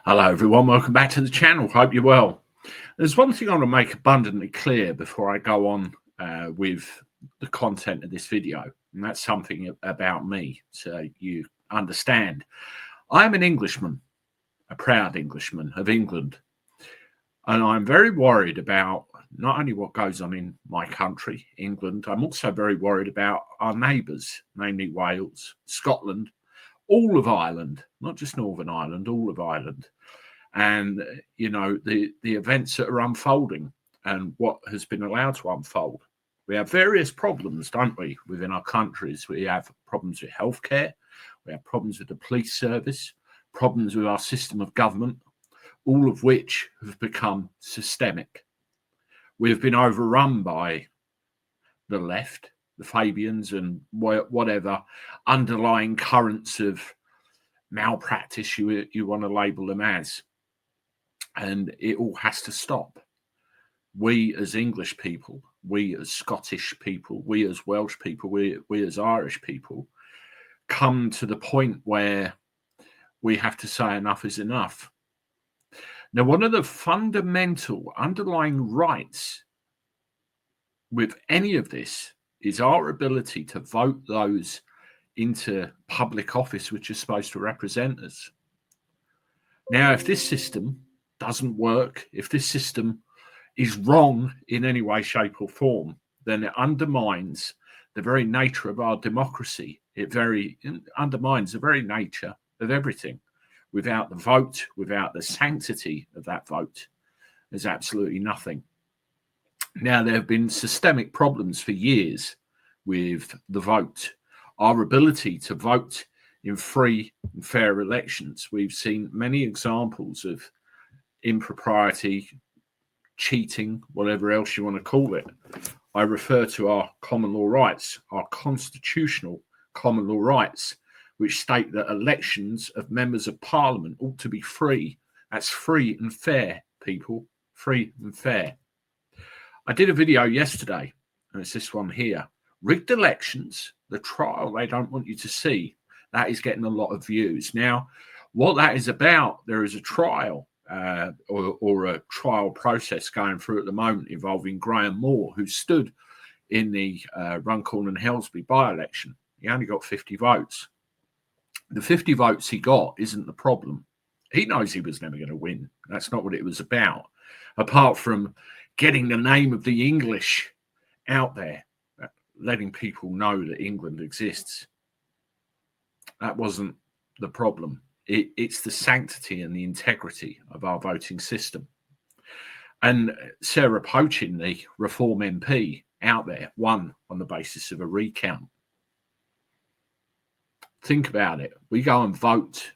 Hello everyone, welcome back to the channel. Hope you're well. There's one thing I want to make abundantly clear before I go on with the content of this video, and that's something about me, so you understand. I'm an Englishman, a proud Englishman of England, and I'm very worried about not only what goes on in my country, England, I'm also very worried about our neighbours, namely Wales, Scotland, all of Ireland, not just Northern Ireland, all of Ireland. And, you know, the events that are unfolding and what has been allowed to unfold. We have various problems, don't we, within our countries. We have problems with healthcare. We have problems with the police service, problems with our system of government, all of which have become systemic. We have been overrun by the left, the Fabians, and whatever underlying currents of malpractice you want to label them as. And it all has to stop. We as English people, we as Scottish people, we as Welsh people, we as Irish people come to the point where we have to say enough is enough. Now, one of the fundamental underlying rights with any of this is our ability to vote those into public office which are supposed to represent us. Now, if this system doesn't work, if this system is wrong in any way, shape or form, then it undermines the very nature of our democracy. It undermines the very nature of everything. Without the vote, without the sanctity of that vote, there's absolutely nothing. Now, there have been systemic problems for years with the vote. Our ability to vote in free and fair elections. We've seen many examples of impropriety, cheating, whatever else you want to call it. I refer to our common law rights, our constitutional common law rights, which state that elections of members of parliament ought to be free. That's free and fair, people, free and fair. I did a video yesterday, and it's this one here. Rigged elections, the trial they don't want you to see. That is getting a lot of views. Now, what that is about, there is a trial or a trial process going through at the moment involving Graeme Moore, who stood in the Runcorn and Helsby by-election. He only got 50 votes. The 50 votes he got isn't the problem. He knows he was never going to win. That's not what it was about. Apart from getting the name of the English out there, letting people know that England exists. That wasn't the problem. It's the sanctity and the integrity of our voting system. And Sarah Poachin, the Reform MP out there, won on the basis of a recount. Think about it. We go and vote,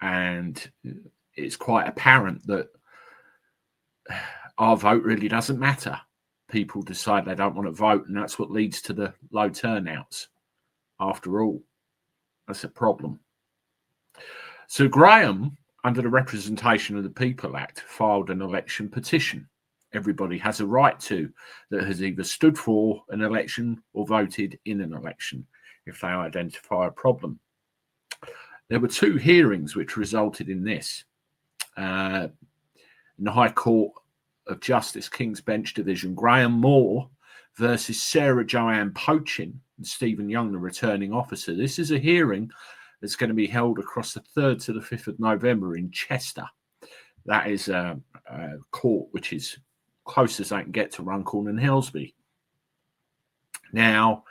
and it's quite apparent that our vote really doesn't matter. People decide they don't want to vote, and that's what leads to the low turnouts. After all, that's a problem. So Graeme, under the Representation of the People Act, filed an election petition. Everybody has a right to, that has either stood for an election or voted in an election if they identify a problem. There were two hearings which resulted in this. In the High Court of Justice, King's Bench Division, Graeme Moore versus Sarah Joanne Poachin and Stephen Young, the returning officer. This is a hearing that's going to be held across the 3rd to the 5th of November in Chester. That is a court which is close as they can get to Runcorn and Helsby. Now,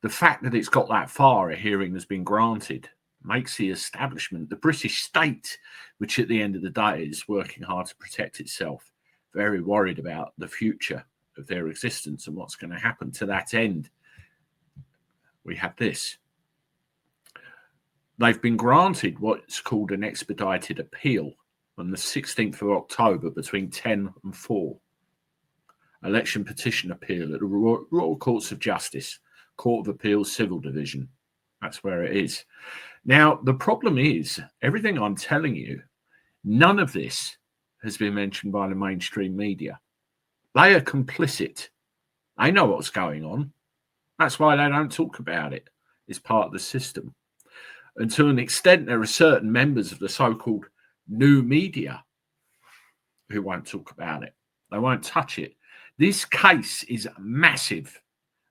the fact that it's got that far, a hearing has been granted, makes the establishment, the British state, which at the end of the day is working hard to protect itself, very worried about the future of their existence and what's going to happen to that end. We have this. They've been granted what's called an expedited appeal on the 16th of October between 10 and 4. Election petition appeal at the Royal Courts of Justice, Court of Appeals Civil Division. That's where it is. Now, the problem is, everything I'm telling you, none of this has been mentioned by the mainstream media. They are complicit. They know what's going on. That's why they don't talk about it. It's part of the system. And to an extent, there are certain members of the so-called new media who won't talk about it. They won't touch it. This case is massive,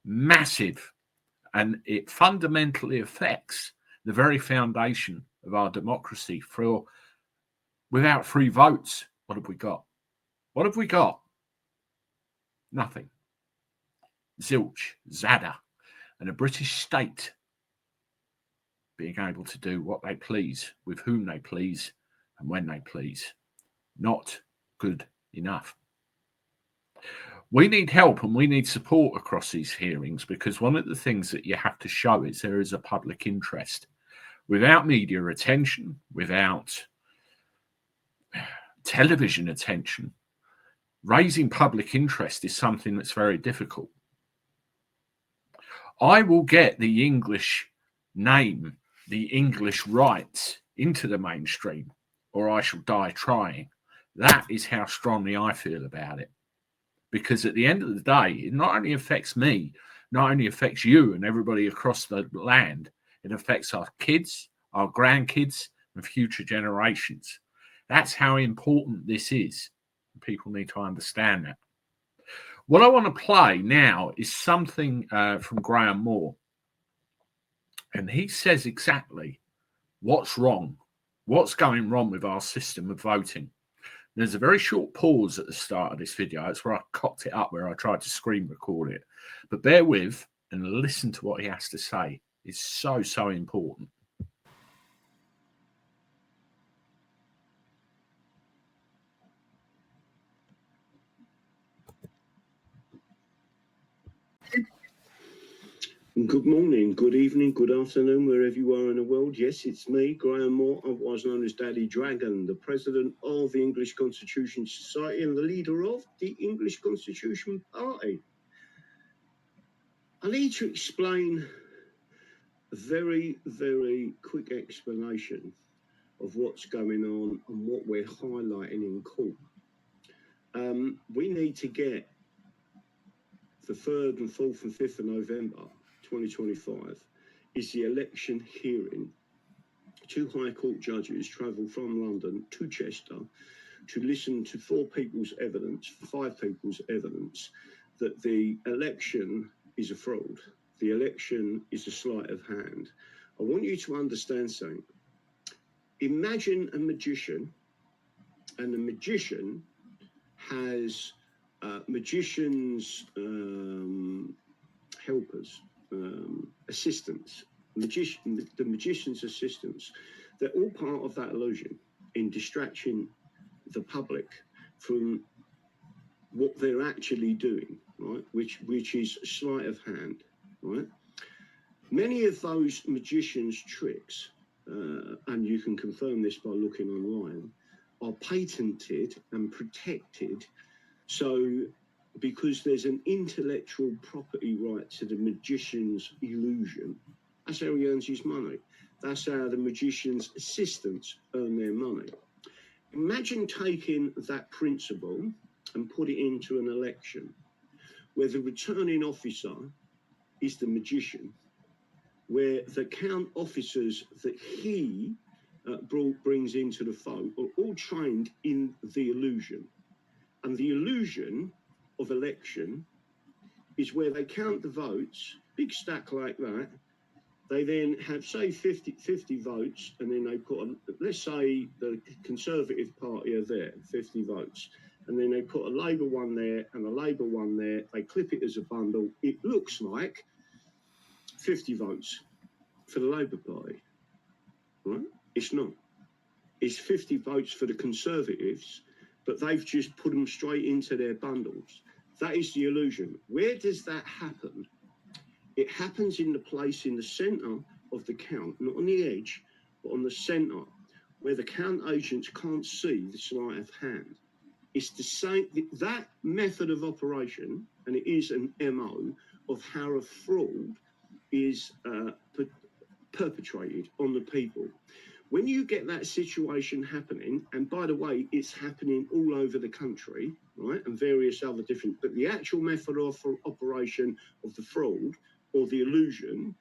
massive, and it fundamentally affects the very foundation of our democracy. Without free votes, what have we got? What have we got? Nothing. Zilch, Zada, and a British state being able to do what they please, with whom they please, and when they please. Not good enough. We need help and we need support across these hearings, because one of the things that you have to show is there is a public interest. Without media attention, without television attention, raising public interest is something that's very difficult. I will get the English name, the English rights into the mainstream, or I shall die trying. That is how strongly I feel about it. Because at the end of the day, it not only affects me, not only affects you and everybody across the land, it affects our kids, our grandkids, and future generations. That's how important this is. People need to understand that. What I want to play now is something from Graeme Moore. And he says exactly what's wrong, what's going wrong with our system of voting. There's a very short pause at the start of this video. That's where I cocked it up, where I tried to screen record it. But bear with and listen to what he has to say. It's so, so important. Good morning, good evening, good afternoon, wherever you are in the world. Yes, it's me, Graeme Moore, otherwise known as Daddy Dragon, the president of the English Constitution Society and the leader of the English Constitution Party. I need to explain a very, very quick explanation of what's going on and what we're highlighting in court. We need to get the 3rd and 4th and 5th of November 2025 is the election hearing. 2 High Court judges travel from London to Chester to listen to 5 people's evidence that the election is a fraud. The election is a sleight of hand. I want you to understand something. Imagine a magician, and the magician has magicians' helpers, assistants, the magician's assistants. They're all part of that illusion in distracting the public from what they're actually doing, right? Which is sleight of hand, right? Many of those magicians' tricks, and you can confirm this by looking online, are patented and protected. So because there's an intellectual property right to the magician's illusion, that's how he earns his money. That's how the magician's assistants earn their money. Imagine taking that principle and put it into an election where the returning officer is the magician, where the count officers that he brings into the vote are all trained in the illusion. And the illusion of election is where they count the votes, big stack like that. They then have, say, 50 votes, and then they put on, let's say the Conservative Party are there, 50 votes. And then they put a Labour one there and a Labour one there. They clip it as a bundle. It looks like 50 votes for the Labour Party, right? It's not. It's 50 votes for the Conservatives, but they've just put them straight into their bundles. That is the illusion. Where does that happen? It happens in the place in the centre of the count, not on the edge, but on the centre, where the count agents can't see the sleight of hand. It's the same, that method of operation, and it is an MO of how a fraud is perpetrated on the people. When you get that situation happening, and by the way, it's happening all over the country, right, and various other different, but the actual method of operation of the fraud or the illusion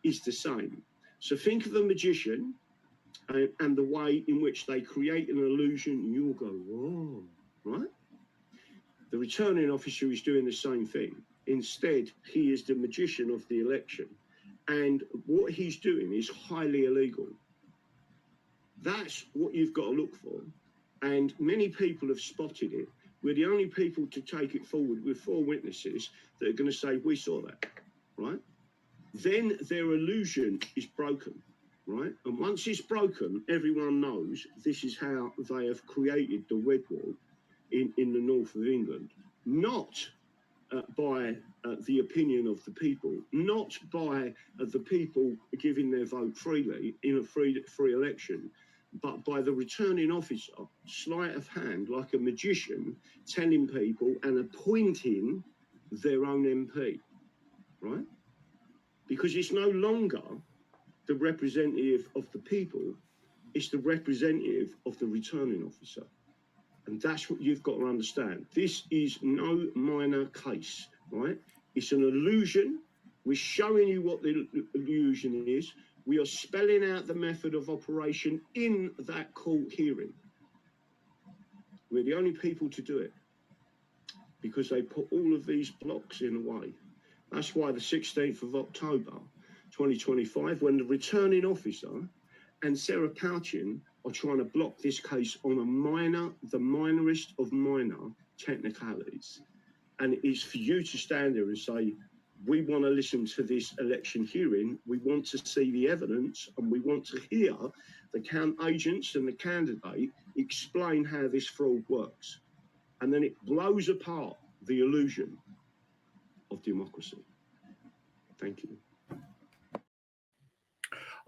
is the same. So think of a magician and the way in which they create an illusion, you'll go, whoa, right? The returning officer is doing the same thing. Instead, he is the magician of the election. And what he's doing is highly illegal. That's what you've got to look for. And many people have spotted it. We're the only people to take it forward with 4 witnesses that are going to say, we saw that, right? Then their illusion is broken, right? And once it's broken, everyone knows this is how they have created the red wall in the north of England, not by the opinion of the people, not by the people giving their vote freely in a free election, but by the returning officer, sleight of hand, like a magician, telling people and appointing their own MP, right? Because it's no longer the representative of the people, it's the representative of the returning officer. And that's what you've got to understand. This is no minor case, right? It's an illusion. We're showing you what the illusion is. We are spelling out the method of operation in that court hearing. We're the only people to do it because they put all of these blocks in the way. That's why the 16th of October, 2025, when the returning officer and Sarah Pouchin are trying to block this case on the minorest of minor technicalities. And it's for you to stand there and say, we want to listen to this election hearing, we want to see the evidence, and we want to hear the count agents and the candidate explain how this fraud works. And then it blows apart the illusion of democracy. Thank you.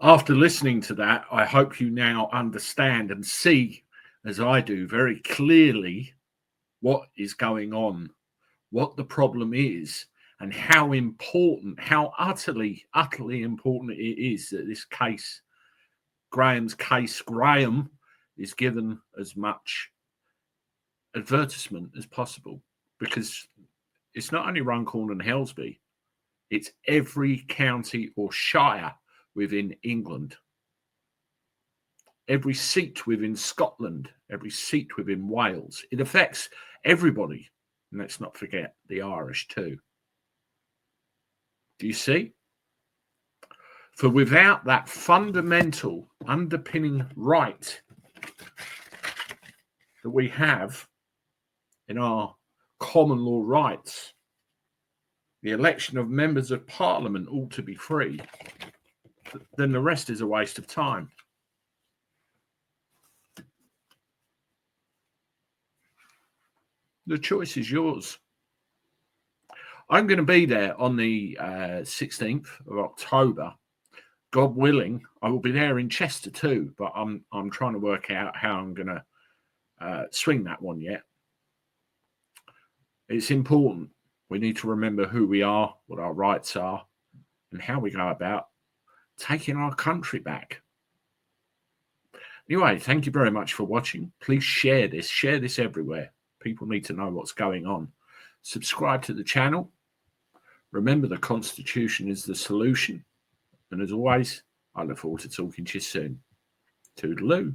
After listening to that, I hope you now understand and see, as I do, very clearly what is going on, what the problem is, and how important, how utterly important it is that this case, Graeme is given as much advertisement as possible, because it's not only Runcorn and Helsby, it's every county or shire within England, every seat within Scotland, every seat within Wales. It affects everybody. And let's not forget the Irish too. Do you see? For without that fundamental underpinning right that we have in our common law rights, the election of members of parliament ought to be free, then the rest is a waste of time. The choice is yours. I'm going to be there on the 16th of October. God willing, I will be there in Chester too, but I'm trying to work out how I'm going to swing that one yet. It's important. We need to remember who we are, what our rights are, and how we go about taking our country back. Anyway, thank you very much for watching. Please share this everywhere. People need to know what's going on. Subscribe to the channel. Remember, the Constitution is the solution. And as always, I look forward to talking to you soon. Toodaloo.